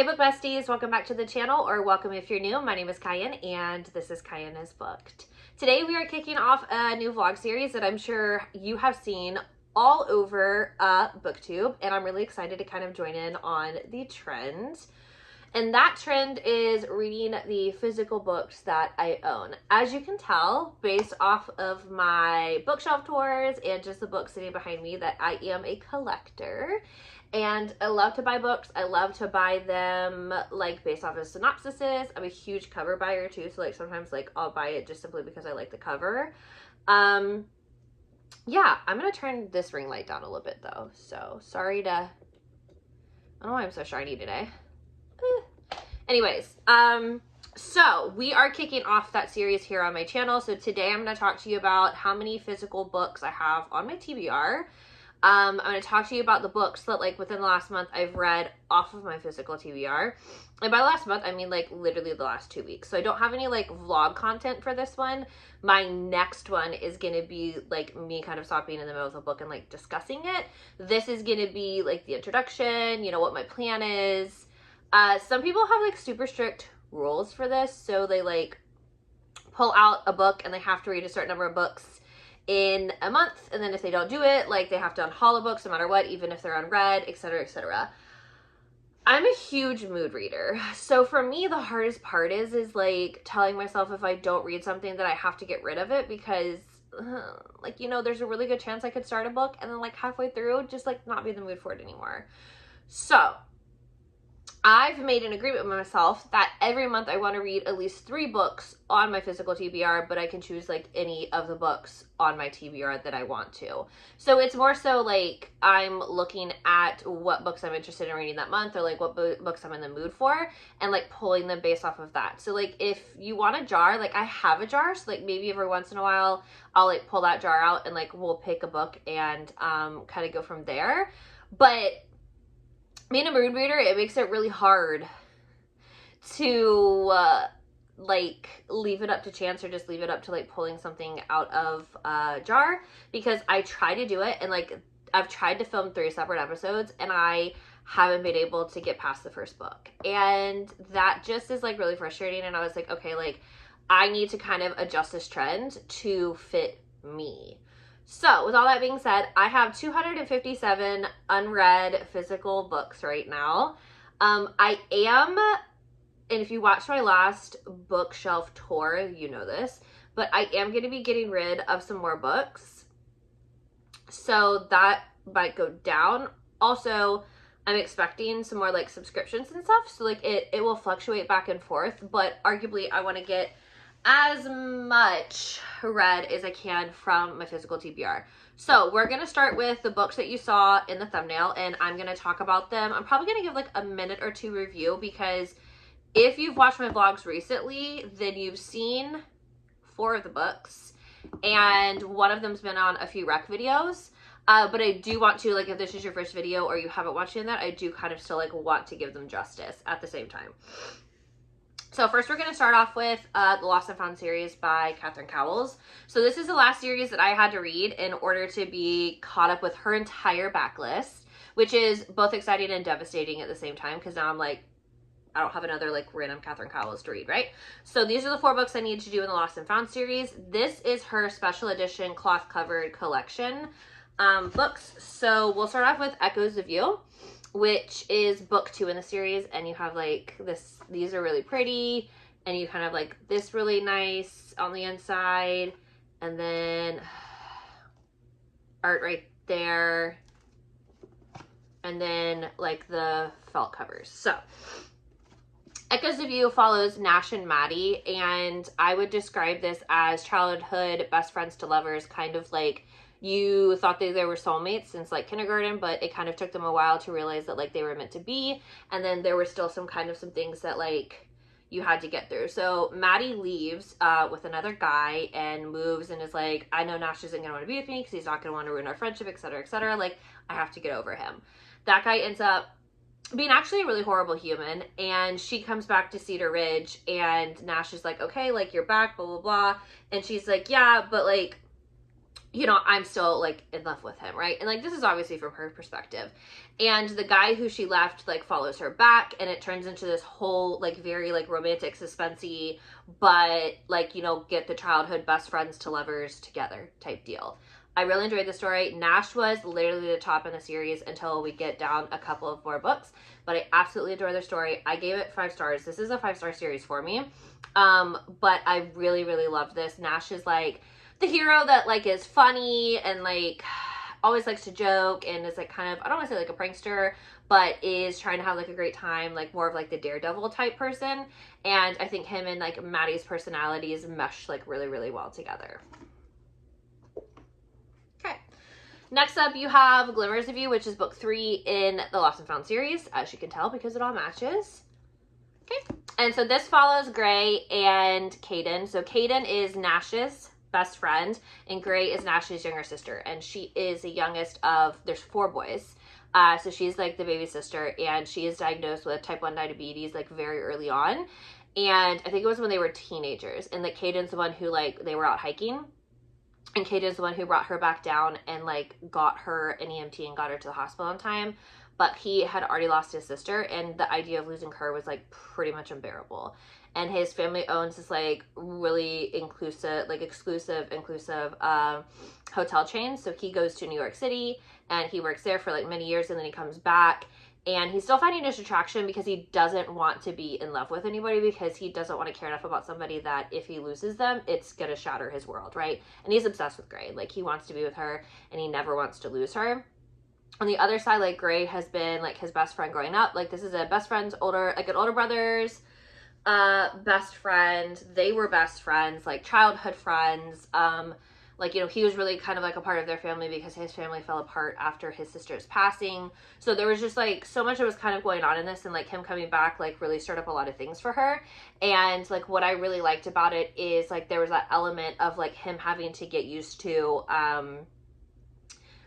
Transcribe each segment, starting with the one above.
book besties, welcome back to the channel, or welcome if you're new. My name is Cayenne and this is Cayenne is Booked. Today we are kicking off a new vlog series that I'm sure you have seen all over BookTube, and I'm really excited to kind of join in on the trend. And that trend is reading the physical books that I own. As you can tell, based off of my bookshelf tours and just the books sitting behind me, that I am a collector. And I love to buy books. I love to buy them like based off of synopsises. I'm a huge cover buyer too. So like sometimes like I'll buy it just simply because I like the cover. Yeah, I'm going to turn this ring light down a little bit though. So sorry to, I don't know why I'm so shiny today. Anyways, so we are kicking off that series here on my channel. So today I'm going to talk to you about how many physical books I have on my TBR. I'm going to talk to you about the books that like within the last month I've read off of my physical TBR. And by last month, I mean like literally the last 2 weeks. So I don't have any like vlog content for this one. My next one is going to be like me kind of stopping in the middle of the book and like discussing it. This is going to be like the introduction, you know, what my plan is. Some people have like super strict rules for this. So they like pull out a book and they have to read a certain number of books in a month, and then if they don't do it, like they have to unhaul the books no matter what, even if they're unread, etc., etc. I'm a huge mood reader, so for me the hardest part is like telling myself if I don't read something that I have to get rid of it, because like, you know, there's a really good chance I could start a book and then like halfway through just like not be in the mood for it anymore. So I've made an agreement with myself that every month I want to read at least 3 books on my physical TBR, but I can choose like any of the books on my TBR that I want to. So it's more so like I'm looking at what books I'm interested in reading that month, or like what books I'm in the mood for, and like pulling them based off of that. So like if you want a jar, like I have a jar, so like maybe every once in a while I'll like pull that jar out and like we'll pick a book and kind of go from there. But being a mood reader, it makes it really hard to like leave it up to chance, or just leave it up to like pulling something out of a jar, because I try to do it and like I've tried to film 3 separate episodes and I haven't been able to get past the first book, and that just is like really frustrating. And I was like, okay, like I need to kind of adjust this trend to fit me. So with all that being said, I have 257 unread physical books right now. I am, and if you watched my last bookshelf tour, you know this, but I am going to be getting rid of some more books. So that might go down. Also, I'm expecting some more like subscriptions and stuff. So like it will fluctuate back and forth, but arguably I want to get as much read as I can from my physical TBR. So we're going to start with the books that you saw in the thumbnail, and I'm going to talk about them. I'm probably going to give like a minute or 2 review, because if you've watched my vlogs recently, then you've seen 4 of the books, and one of them's been on a few rec videos. But I do want to, like, if this is your first video or you haven't watched any of that, I do kind of still like want to give them justice at the same time. So first we're going to start off with the Lost and Found series by Catherine Cowles. So this is the last series that I had to read in order to be caught up with her entire backlist, which is both exciting and devastating at the same time, because now I'm like, I don't have another like random Catherine Cowles to read, right? So these are the 4 books I need to do in the Lost and Found series. This is her special edition cloth covered collection books. So we'll start off with Echoes of You, which is book 2 in the series, and you have like this, these are really pretty, and you kind of like this really nice on the inside, and then art right there, and then like the felt covers. So Echoes of You follows Nash and Maddie, and I would describe this as childhood best friends to lovers, kind of like you thought they were soulmates since like kindergarten, but it kind of took them a while to realize that like they were meant to be, and then there were still some things that like you had to get through. So Maddie leaves with another guy and moves and is like, I know Nash isn't gonna want to be with me because he's not gonna want to ruin our friendship, etc., etc. Like I have to get over him. That guy ends up being actually a really horrible human, and she comes back to Cedar Ridge, and Nash is like, okay, like you're back, blah blah blah, and she's like, yeah, but like you know, I'm still like in love with him, right? And like this is obviously from her perspective. And the guy who she left like follows her back, and it turns into this whole like very like romantic suspensey, but like, you know, get the childhood best friends to lovers together type deal. I really enjoyed the story. Nash was literally the top in the series until we get down a couple of more books, but I absolutely adore the story. I gave it 5 stars. This is a 5-star series for me. But I really, really loved this. Nash is like the hero that like is funny and like always likes to joke and is like kind of, I don't want to say like a prankster, but is trying to have like a great time, like more of like the daredevil type person. And I think him and like Maddie's personalities mesh like really, really well together. Okay. Next up, you have Glimmers of You, which is book 3 in the Lost and Found series, as you can tell because it all matches. Okay. And so this follows Gray and Caden. So Caden is Nash's best friend, and Gray is Nash's younger sister, and she is the youngest of, there's 4 boys. So she's like the baby sister, and she is diagnosed with type 1 diabetes like very early on. And I think it was when they were teenagers, and like Caden's the one who like, they were out hiking, and Caden's the one who brought her back down and like got her an EMT and got her to the hospital on time. But he had already lost his sister, and the idea of losing her was like pretty much unbearable. And his family owns this like really inclusive, like exclusive hotel chain. So he goes to New York City and he works there for like many years, and then he comes back, and he's still finding his attraction because he doesn't want to be in love with anybody, because he doesn't want to care enough about somebody that if he loses them, it's gonna shatter his world, right? And he's obsessed with Gray. Like he wants to be with her and he never wants to lose her. On the other side, like Gray has been like his best friend growing up. Like this is a best friend's older, like an older brother's best friend. They were best friends, like childhood friends. Like, you know, he was really kind of like a part of their family because his family fell apart after his sister's passing. So there was just like so much that was kind of going on in this, and like him coming back like really stirred up a lot of things for her. And like what I really liked about it is like there was that element of like him having to get used to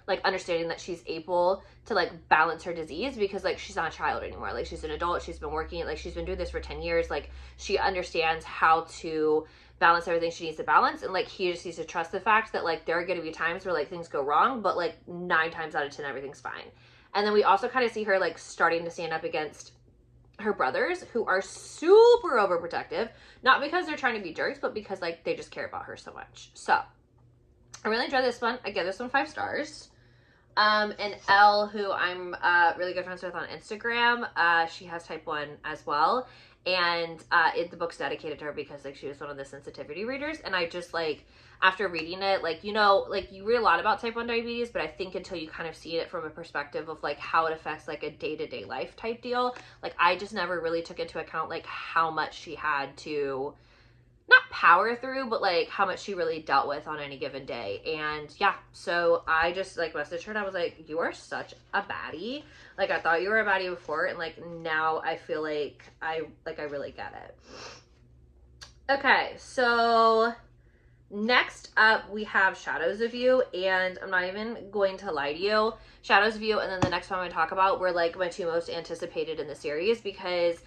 like understanding that she's able to like balance her disease, because like she's not a child anymore. Like she's an adult, she's been working, like she's been doing this for 10 years. Like she understands how to balance everything she needs to balance, and like he just needs to trust the fact that like there are going to be times where like things go wrong, but like 9 times out of 10 everything's fine. And then we also kind of see her like starting to stand up against her brothers, who are super overprotective, not because they're trying to be jerks, but because like they just care about her so much. So I really enjoyed this one. I give this one 5 stars. And Elle, who I'm really good friends with on Instagram, she has type 1 as well. And the book's dedicated to her because like she was one of the sensitivity readers. And I just like, after reading it, like, you know, like you read a lot about type 1 diabetes, but I think until you kind of see it from a perspective of like how it affects like a day-to-day life type deal, like I just never really took into account like how much she had to not power through, but like how much she really dealt with on any given day. And yeah, so I just like messaged her and I was like, you are such a baddie. Like I thought you were a baddie before, and like now I feel like I really get it. Okay, so next up we have Shadows of You, and I'm not even going to lie to you, Shadows of You and then the next one I'm going to talk about were like my 2 most anticipated in the series, because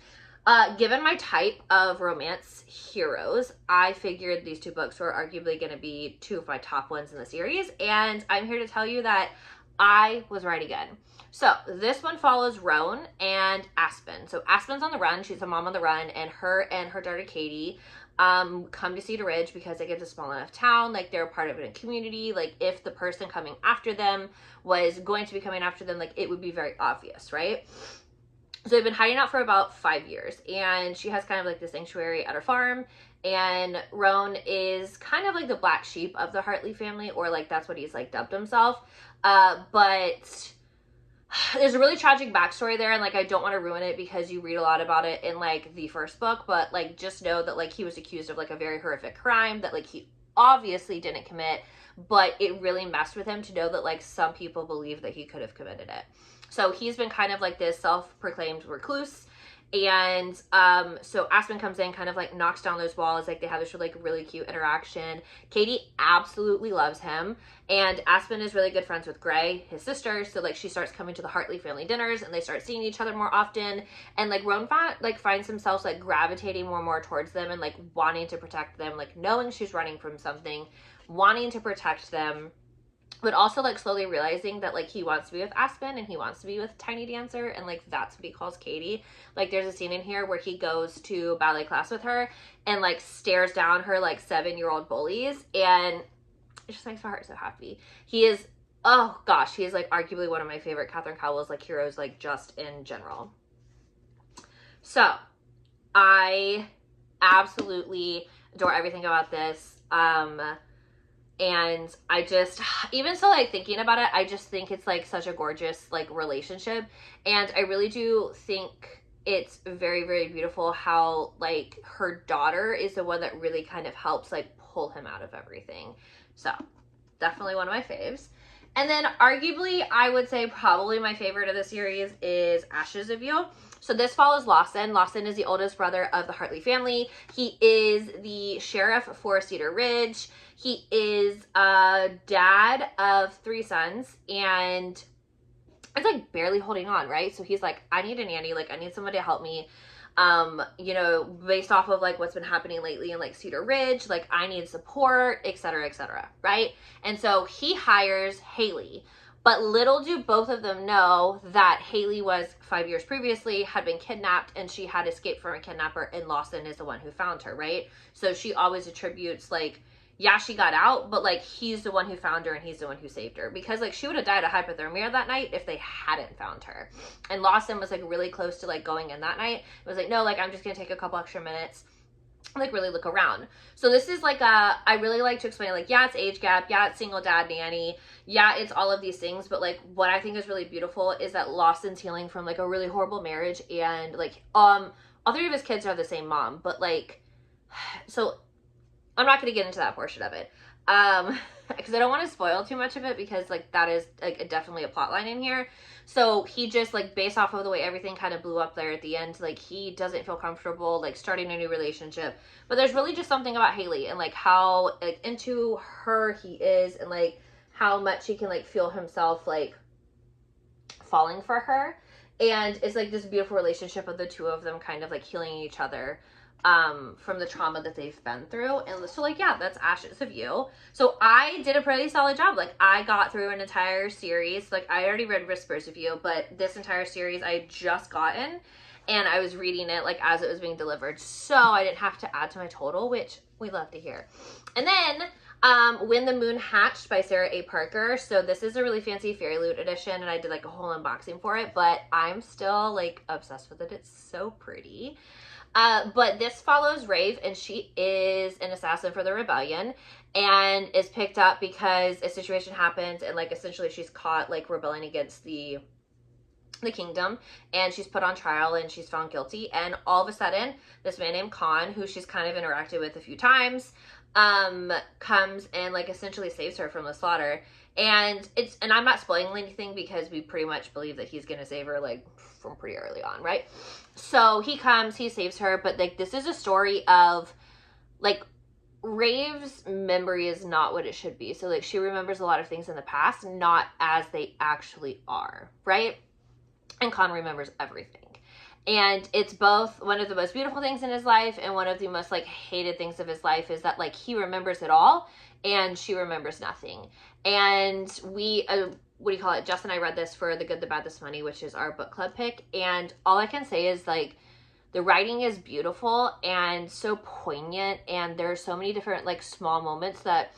given my type of romance heroes, I figured these 2 books were arguably going to be 2 of my top ones in the series, and I'm here to tell you that I was right again. So this one follows Roan and Aspen. So Aspen's on the run. She's a mom on the run, and her daughter Katie come to Cedar Ridge because they get a small enough town. Like they're part of a community. Like if the person coming after them was going to be coming after them, like it would be very obvious, right? So they've been hiding out for about 5 years, and she has kind of like the sanctuary at her farm, and Roan is kind of like the black sheep of the Hartley family, or like that's what he's like dubbed himself. But there's a really tragic backstory there, and like I don't want to ruin it because you read a lot about it in like the first book, but like just know that like he was accused of like a very horrific crime that like he obviously didn't commit, but it really messed with him to know that like some people believe that he could have committed it. So he's been kind of like this self-proclaimed recluse. And so Aspen comes in, kind of like knocks down those walls. Like they have this really cute interaction. Katie absolutely loves him. And Aspen is really good friends with Gray, his sister. So like she starts coming to the Hartley family dinners, and they start seeing each other more often. And like Roan finds himself like gravitating more and more towards them, and like wanting to protect them, like knowing she's running from something, wanting to protect them. but also like slowly realizing that like he wants to be with Aspen and he wants to be with Tiny Dancer, and like that's what he calls Katie. Like there's a scene in here where he goes to ballet class with her and like stares down her like 7-year-old bullies, and it just makes my heart so happy. He is, oh gosh, he is like arguably one of my favorite Catherine Cowell's like heroes, like just in general. So I absolutely adore everything about this. And I just, even so, like thinking about it, I just think it's like such a gorgeous like relationship. And I really do think it's very, very beautiful how like her daughter is the one that really kind of helps like pull him out of everything. So definitely one of my faves. And then arguably, I would say probably my favorite of the series is Ashes of You. So this follows Lawson. Lawson is the oldest brother of the Hartley family. He is the sheriff for Cedar Ridge. He is a dad of 3 sons, and it's like barely holding on, right? So he's like, I need a nanny. Like, I need somebody to help me. You know, based off of like what's been happening lately in like Cedar Ridge, like I need support, etc., right? And so he hires Haley. But little do both of them know that Haley was 5 years previously, had been kidnapped, and she had escaped from a kidnapper, and Lawson is the one who found her, right? So she always attributes like, yeah, she got out, but like he's the one who found her and he's the one who saved her, because like she would have died of hypothermia that night if they hadn't found her. And Lawson was like really close to like going in that night. It was like, no, like I'm just gonna take a couple extra minutes, like really look around. So this is like I really like to explain like, yeah, it's age gap, yeah, it's single dad nanny, yeah, it's all of these things, but like what I think is really beautiful is that Lawson's healing from like a really horrible marriage, and like all 3 of his kids are the same mom, but like, so I'm not going to get into that portion of it because I don't want to spoil too much of it, because like that is like definitely a plot line in here. So he just like, based off of the way everything kind of blew up there at the end, like he doesn't feel comfortable like starting a new relationship. But there's really just something about Haley and like how like into her he is, and like how much he can like feel himself like falling for her. And it's like this beautiful relationship of the 2 of them kind of like healing each other from the trauma that they've been through. And so like, yeah, that's Ashes of You. So I did a pretty solid job. Like I got through an entire series. Like I already read Whispers of You, but this entire series I had just gotten, and I was reading it like as it was being delivered, so I didn't have to add to my total, which we love to hear. And then When the Moon Hatched by Sarah A. Parker. So this is a really fancy Fairy Loot edition, and I did like a whole unboxing for it, but I'm still like obsessed with it. It's so pretty. But this follows Rave, and she is an assassin for the rebellion, and is picked up because a situation happens, and like essentially she's caught like rebelling against the kingdom, and she's put on trial and she's found guilty. And all of a sudden this man named Khan, who she's kind of interacted with a few times, comes and like essentially saves her from the slaughter. And I'm not spoiling anything because we pretty much believe that he's gonna save her like from pretty early on, right? So he comes, he saves her, but like this is a story of like Rave's memory is not what it should be. So like she remembers a lot of things in the past, not as they actually are, right? And Khan remembers everything. And it's both one of the most beautiful things in his life and one of the most like hated things of his life, is that like he remembers it all and she remembers nothing. And we what do you call it? Jess and I read this for The Good, the Bad, the Smutty, which is our book club pick. And all I can say is like the writing is beautiful and so poignant, and there are so many different like small moments that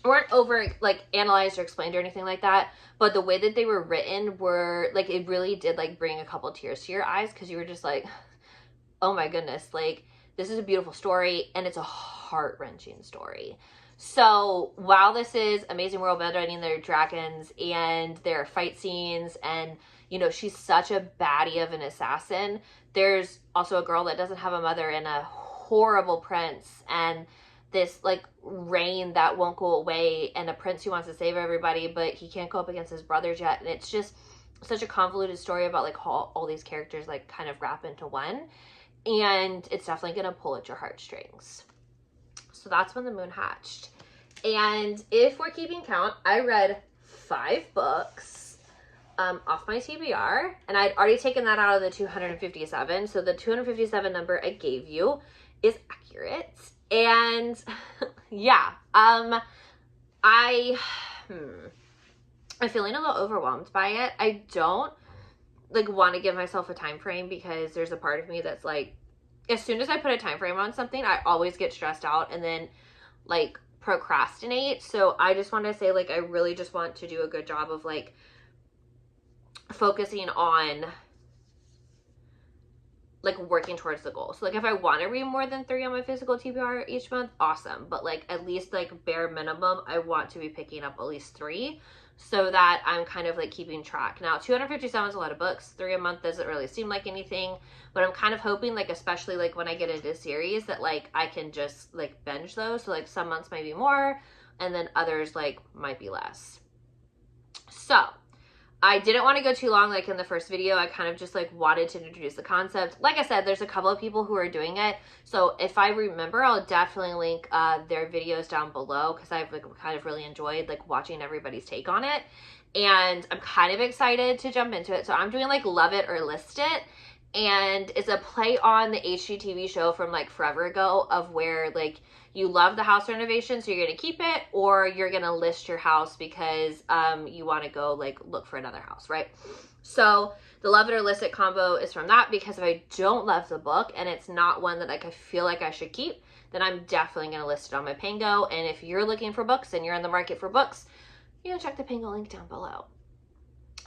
weren't over like analyzed or explained or anything like that, but the way that they were written were like, it really did like bring a couple tears to your eyes, because you were just like, oh my goodness, like this is a beautiful story and it's a heart-wrenching story. So while this is Amazing World Bending their dragons and their fight scenes, and you know she's such a baddie of an assassin, there's also a girl that doesn't have a mother and a horrible prince, and this like reign that won't go away, and a prince who wants to save everybody, but he can't go up against his brothers yet. And it's just such a convoluted story about like how all these characters like kind of wrap into one, and it's definitely gonna pull at your heartstrings. So that's When the Moon Hatched. And if we're keeping count, I read 5 books off my TBR, and I'd already taken that out of the 257. So the 257 number I gave you is accurate. And yeah, I I'm feeling a little overwhelmed by it. I don't like want to give myself a time frame because there's a part of me that's like, as soon as I put a time frame on something, I always get stressed out and then like procrastinate. So I just want to say, like, I really just want to do a good job of like focusing on like working towards the goal. So like if I want to read more than 3 on my physical TBR each month, awesome. But like at least like bare minimum, I want to be picking up at least 3 so that I'm kind of like keeping track. Now 257 is a lot of books. 3 a month doesn't really seem like anything, but I'm kind of hoping like, especially like when I get into series, that like I can just like binge those. So like some months might be more and then others like might be less. So I didn't want to go too long like in the first video. I kind of just like wanted to introduce the concept. Like I said, there's a couple of people who are doing it. So if I remember, I'll definitely link their videos down below because I've like kind of really enjoyed like watching everybody's take on it. And I'm kind of excited to jump into it. So I'm doing like Love It or List It. And it's a play on the HGTV show from like forever ago of where like you love the house renovation, so you're going to keep it, or you're going to list your house because you want to go like look for another house, right? So the Love It or List It combo is from that, because if I don't love the book and it's not one that like I feel like I should keep, then I'm definitely going to list it on my Pango. And if you're looking for books and you're in the market for books, you know, check the Pango link down below.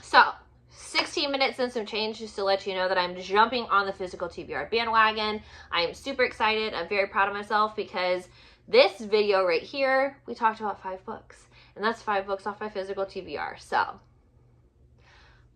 So 16 minutes and some change, just to let you know that I'm jumping on the physical TBR bandwagon. I am super excited. I'm very proud of myself because this video right here, we talked about 5 books, and that's 5 books off my physical TBR. So,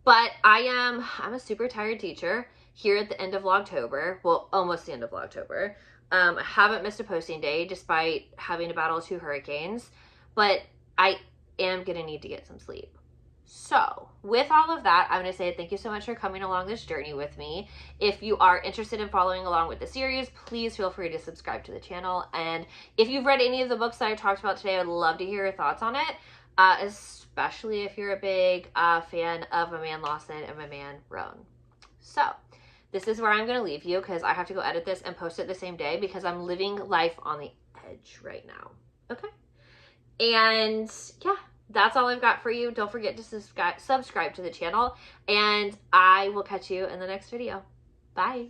but I'm a super tired teacher here at the end of Vlogtober. Well, almost the end of Vlogtober. I haven't missed a posting day despite having to battle 2 hurricanes, but I am gonna need to get some sleep. So with all of that, I'm going to say thank you so much for coming along this journey with me. If you are interested in following along with the series, please feel free to subscribe to the channel. And if you've read any of the books that I talked about today, I'd love to hear your thoughts on it, especially if you're a big fan of my man Lawson and my man Roan. So this is where I'm going to leave you because I have to go edit this and post it the same day because I'm living life on the edge right now. Okay. And yeah. That's all I've got for you. Don't forget to subscribe to the channel, and I will catch you in the next video. Bye.